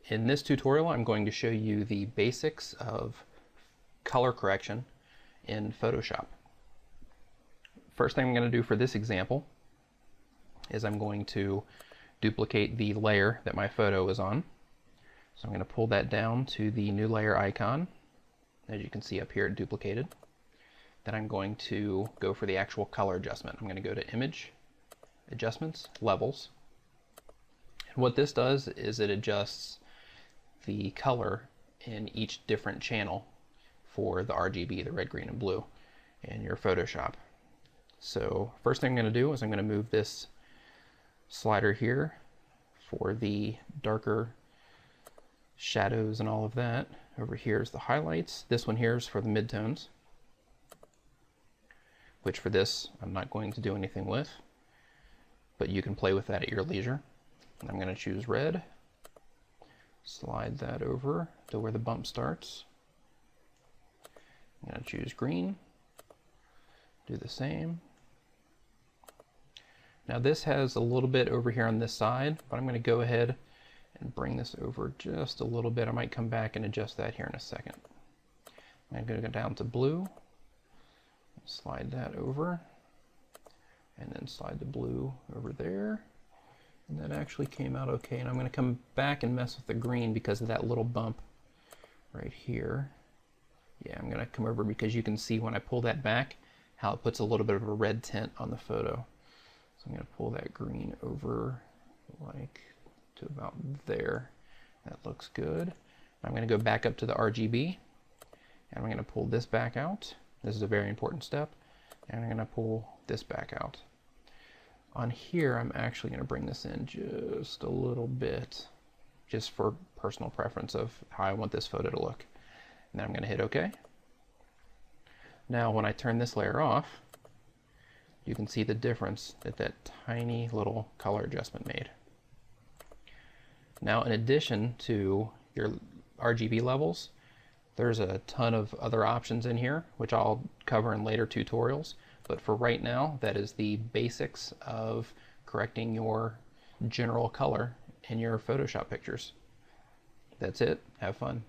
In this tutorial, I'm going to show you the basics of color correction in Photoshop. First thing I'm going to do for this example is I'm going to duplicate the layer that my photo is on. So I'm going to pull that down to the new layer icon. As you can see up here, it duplicated. Then I'm going to go for the actual color adjustment. I'm going to go to Image, Adjustments, Levels. And what this does is it adjusts the color in each different channel for the RGB, the red, green, and blue, in your Photoshop. So first thing I'm going to do is I'm going to move this slider here for the darker shadows and all of that. Over here is the highlights. This one here is for the midtones, which for this I'm not going to do anything with, but you can play with that at your leisure. I'm going to choose red, slide that over to where the bump starts. I'm going to choose green, do the same. Now this has a little bit over here on this side, but I'm going to go ahead and bring this over just a little bit. I might come back and adjust that here in a second. I'm going to go down to blue, slide that over, and then slide the blue over there. And that actually came out okay. And I'm going to come back and mess with the green because of that little bump right here. Yeah, I'm going to come over because you can see when I pull that back how it puts a little bit of a red tint on the photo. So I'm going to pull that green over like to about there. That looks good. I'm going to go back up to the RGB and I'm going to pull this back out. This is a very important step. And I'm going to pull this back out. On here, I'm actually going to bring this in just a little bit, just for personal preference of how I want this photo to look. And then I'm going to hit OK. Now when I turn this layer off, you can see the difference that that tiny little color adjustment made. Now in addition to your RGB levels, there's a ton of other options in here, which I'll cover in later tutorials. But for right now, that is the basics of correcting your general color in your Photoshop pictures. That's it. Have fun.